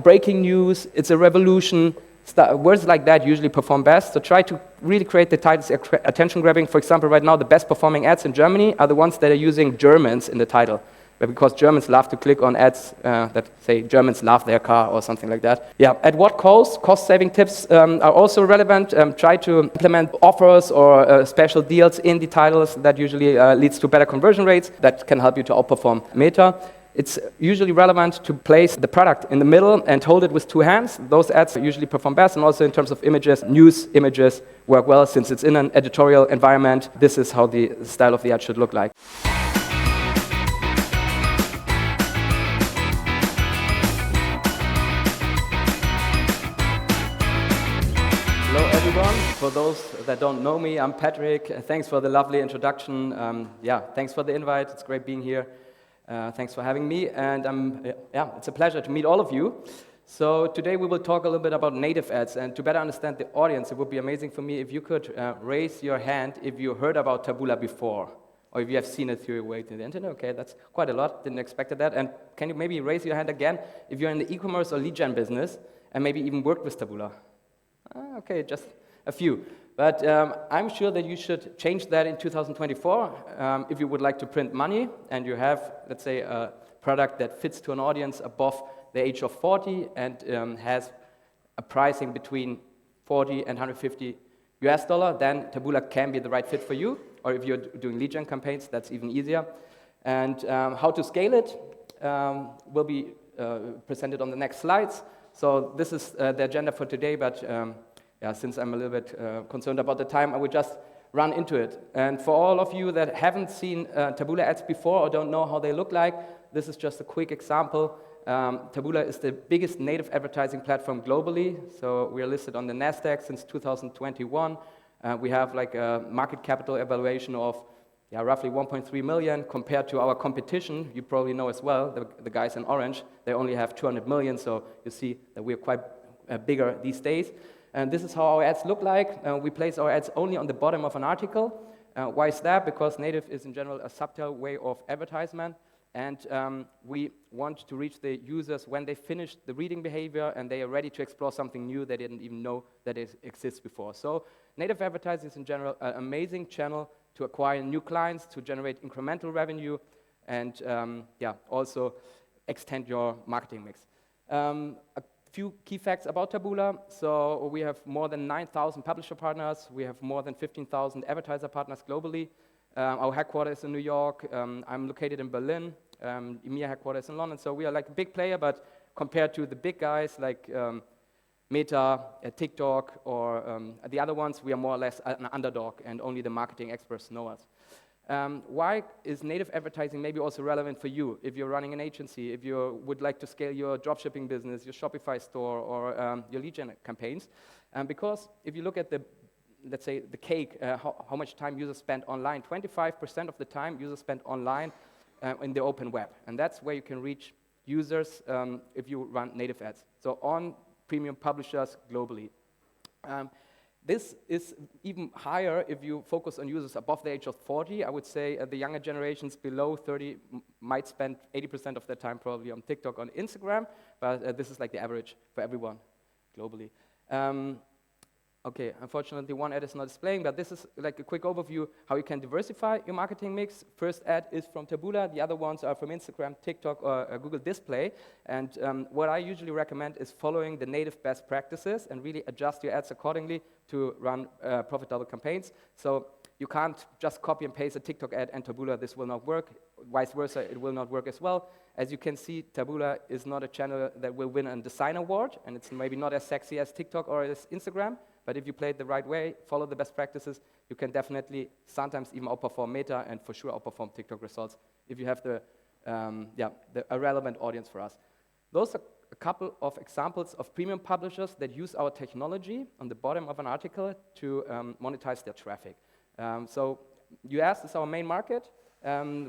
breaking news, it's a revolution. Words like that usually perform best. So try to really create the titles attention grabbing. For example, right now the best performing ads in Germany are the ones that are using Germans in the title. Because Germans love to click on ads that say Germans love their car or something like that. Yeah, at what cost? Cost-saving tips are also relevant. Try to implement offers or special deals in the titles. That usually leads to better conversion rates. That can help you to outperform Meta. It's usually relevant to place the product in the middle and hold it with two hands. Those ads usually perform best, and also in terms of images, news images work well since it's in an editorial environment. This is how the style of the ad should look like. Hello everyone. For those that don't know me, I'm Patrick. Thanks for the lovely introduction. Thanks for the invite. It's great being here. Thanks for having me, and it's a pleasure to meet all of you. So today we will talk a little bit about native ads, and to better understand the audience, it would be amazing for me if you could raise your hand if you heard about Taboola before, or if you have seen it through your way to the internet. Okay, that's quite a lot. Didn't expect that. And can you maybe raise your hand again if you're in the e-commerce or lead gen business and maybe even worked with Taboola? Okay, just a few. But I'm sure that you should change that in 2024 if you would like to print money and you have, let's say, a product that fits to an audience above the age of 40 and has a pricing between 40 and 150 US dollar, then Taboola can be the right fit for you. Or if you're doing lead gen campaigns, that's even easier. And how to scale it will be presented on the next slides. So this is the agenda for today, but since I'm a little bit concerned about the time, I would just run into it. And for all of you that haven't seen Taboola ads before or don't know how they look like, this is just a quick example. Taboola is the biggest native advertising platform globally. So we are listed on the NASDAQ since 2021. We have like a market capital evaluation of roughly 1.3 million compared to our competition. You probably know as well, the guys in orange, they only have 200 million. So you see that we're quite bigger these days. And this is how our ads look like. We place our ads only on the bottom of an article. Why is that? Because native is in general a subtle way of advertisement. And we want to reach the users when they finish the reading behavior and they are ready to explore something new they didn't even know that it exists before. So native advertising is in general an amazing channel to acquire new clients, to generate incremental revenue, and also extend your marketing mix. A few key facts about Taboola. So we have more than 9,000 publisher partners. We have more than 15,000 advertiser partners globally. Our headquarters is in New York. I'm located in Berlin. EMEA headquarters in London. So we are like a big player, but compared to the big guys like Meta, TikTok, or the other ones, we are more or less an underdog, and only the marketing experts know us. Why is native advertising maybe also relevant for you if you're running an agency, if you would like to scale your dropshipping business, your Shopify store, or your lead gen campaigns? Because if you look at let's say the cake, how much time users spend online, 25% of the time users spend online in the open web. And that's where you can reach users if you run native ads. So on premium publishers globally. This is even higher if you focus on users above the age of 40. I would say the younger generations below 30 might spend 80% of their time probably on TikTok, on Instagram, but this is like the average for everyone globally. Okay, unfortunately one ad is not displaying, but this is like a quick overview how you can diversify your marketing mix. First ad is from Taboola, the other ones are from Instagram, TikTok, or Google Display. And what I usually recommend is following the native best practices and really adjust your ads accordingly to run profitable campaigns. So you can't just copy and paste a TikTok ad and Taboola, this will not work. Vice versa, it will not work as well. As you can see, Taboola is not a channel that will win a design award, and it's maybe not as sexy as TikTok or as Instagram. But if you play it the right way, follow the best practices, you can definitely sometimes even outperform Meta and for sure outperform TikTok results if you have a relevant audience for us. Those are a couple of examples of premium publishers that use our technology on the bottom of an article to monetize their traffic. So US is our main market.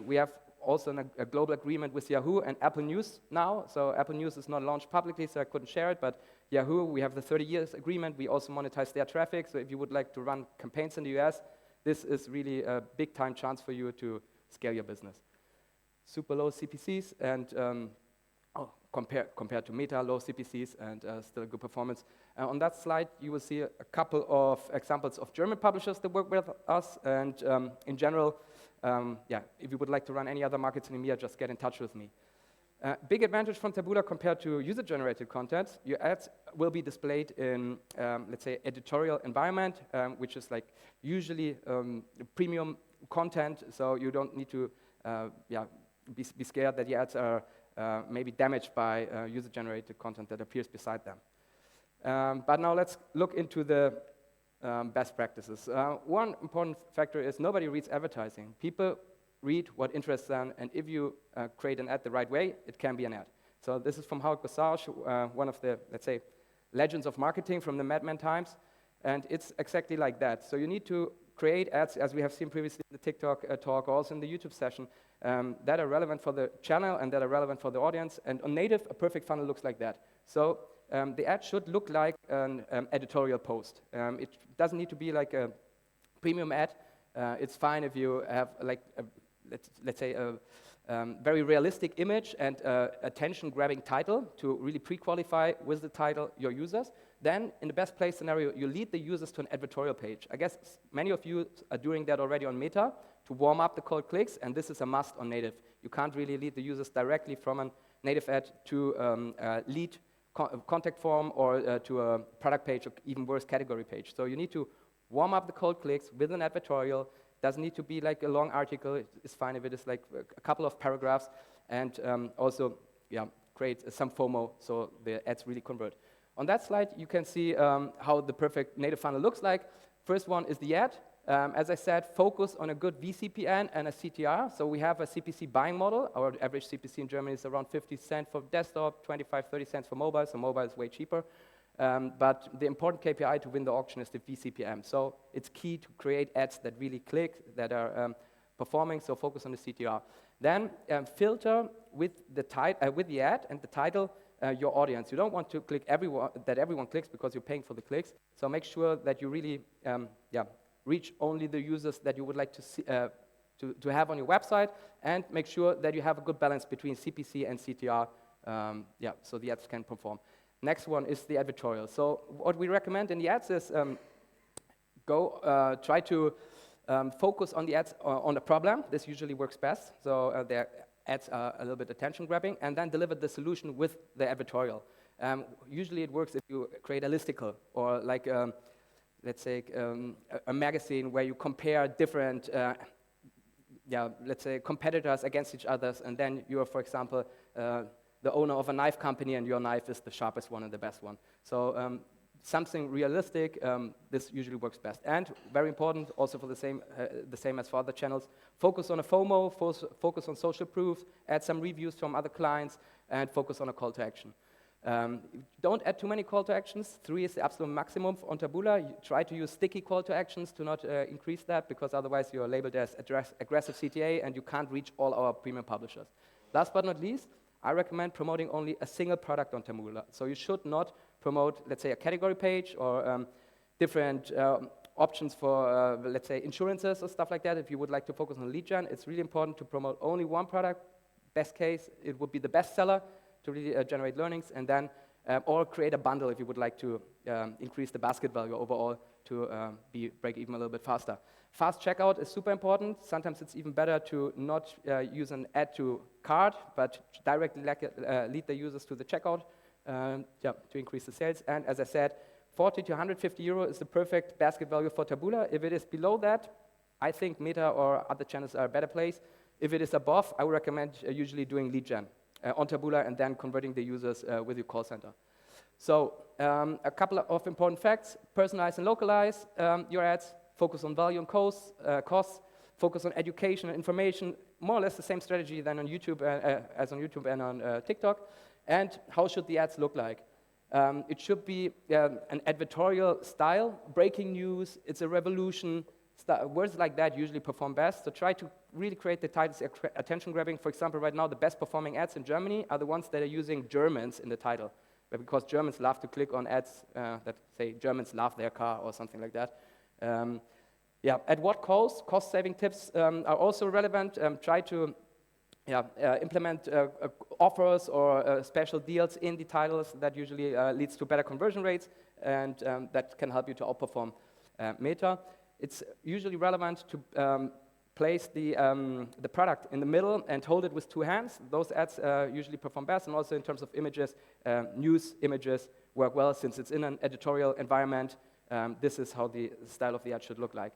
We have also a global agreement with Yahoo and Apple News now. So Apple News is not launched publicly, so I couldn't share it, but Yahoo, we have the 30 years agreement. We also monetize their traffic. So if you would like to run campaigns in the US, this is really a big time chance for you to scale your business. Super low CPCs and compared to Meta, low CPCs and still good performance. On that slide, you will see a couple of examples of German publishers that work with us. And in general, if you would like to run any other markets in EMEA, just get in touch with me. Big advantage from Taboola compared to user-generated content, your ads will be displayed in, let's say, editorial environment, which is like usually premium content, so you don't need to be scared that the ads are maybe damaged by user-generated content that appears beside them. But now let's look into the best practices. One important factor is nobody reads advertising. People read what interests them, and if you create an ad the right way, it can be an ad. So this is from Howard Gosage, one of the, let's say, legends of marketing from the Mad Men times, and it's exactly like that. So you need to create ads, as we have seen previously in the TikTok talk, also in the YouTube session, that are relevant for the channel and that are relevant for the audience. And on native, a perfect funnel looks like that. So the ad should look like an editorial post. It doesn't need to be like a premium ad. It's fine if you have like let's say a very realistic image and attention-grabbing title to really pre-qualify with the title your users. Then, in the best place scenario, you lead the users to an advertorial page. I guess many of you are doing that already on Meta to warm up the cold clicks, and this is a must on native. You can't really lead the users directly from a native ad to a lead contact form or to a product page or even worse, category page. So you need to warm up the cold clicks with an advertorial. Doesn't need to be like a long article. It's fine if it is like a couple of paragraphs, and also create some FOMO so the ads really convert. On that slide, you can see how the perfect native funnel looks like. First one is the ad. As I said, focus on a good VCPN and a CTR. So we have a CPC buying model. Our average CPC in Germany is around 50 cents for desktop, 25, 30 cents for mobile. So mobile is way cheaper. But the important KPI to win the auction is the VCPM. So it's key to create ads that really click, that are performing, so focus on the CTR. Then filter with the ad and the title your audience. You don't want to click that everyone clicks because you're paying for the clicks. So make sure that you really reach only the users that you would like to see, to have on your website, and make sure that you have a good balance between CPC and CTR, so the ads can perform. Next one is the advertorial. So what we recommend in the ads is try to focus on the ads on a problem. This usually works best. So their ads are a little bit attention-grabbing, and then deliver the solution with the advertorial. Usually it works if you create a listicle or like, let's say, a magazine where you compare different, let's say, competitors against each other, and then you are, for example, the owner of a knife company, and your knife is the sharpest one and the best one. So something realistic, this usually works best. And very important, also for the same as for other channels, focus on a FOMO, focus on social proof, add some reviews from other clients, and focus on a call to action. Don't add too many call to actions. 3 is the absolute maximum on Taboola. You try to use sticky call to actions to not increase that, because otherwise you're labeled as aggressive CTA and you can't reach all our premium publishers. Last but not least, I recommend promoting only a single product on Taboola. So you should not promote, let's say, a category page or different options for, let's say, insurances or stuff like that. If you would like to focus on lead gen, it's really important to promote only one product. Best case, it would be the best seller to really generate learnings, and then or create a bundle if you would like to increase the basket value overall to break even a little bit faster. Fast checkout is super important. Sometimes it's even better to not use an add to cart, but directly lead the users to the checkout to increase the sales. And as I said, 40 to 150 euro is the perfect basket value for Taboola. If it is below that, I think Meta or other channels are a better place. If it is above, I would recommend usually doing lead gen on Taboola and then converting the users with your call center. So a couple of important facts: personalize and localize your ads, focus on value and costs, focus on education and information, more or less the same strategy than on YouTube as on YouTube and on TikTok. And how should the ads look like? It should be an advertorial style, breaking news, it's a revolution. Words like that usually perform best. So try to really create the titles attention-grabbing. For example, right now the best performing ads in Germany are the ones that are using Germans in the title, because Germans love to click on ads that say Germans love their car or something like that. At what cost? Cost-saving tips are also relevant. Try to implement offers or special deals in the titles. That usually leads to better conversion rates, and that can help you to outperform Meta. It's usually relevant to place the product in the middle and hold it with two hands. Those ads usually perform best, and also in terms of images, news images work well since it's in an editorial environment. This is how the style of the ad should look like.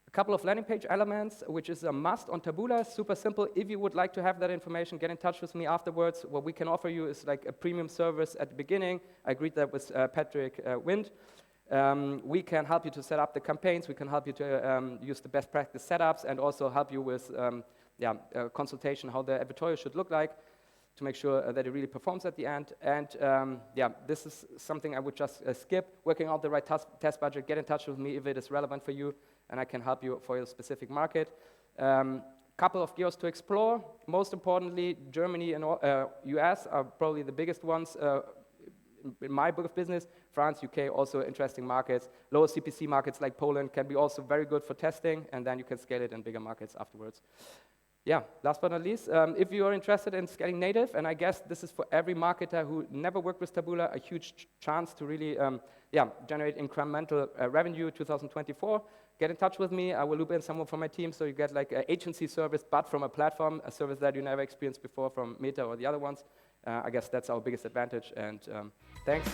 A couple of landing page elements, which is a must on Taboola. Super simple. If you would like to have that information, get in touch with me afterwards. What we can offer you is like a premium service at the beginning. I agreed that with Patrick Wind. We can help you to set up the campaigns. We can help you to use the best practice setups, and also help you with consultation how the editorial should look like to make sure that it really performs at the end. And this is something I would just skip. Working out the right test budget. Get in touch with me if it is relevant for you, and I can help you for your specific market. Couple of geos to explore. Most importantly, Germany and US are probably the biggest ones. In my book of business, France, UK, also interesting markets. Lower CPC markets like Poland can be also very good for testing, and then you can scale it in bigger markets afterwards. Last but not least, if you are interested in scaling native, and I guess this is for every marketer who never worked with Taboola, a huge chance to really generate incremental revenue 2024. Get in touch with me. I will loop in someone from my team, so you get like an agency service, but from a platform, a service that you never experienced before from Meta or the other ones. I guess that's our biggest advantage, and thanks.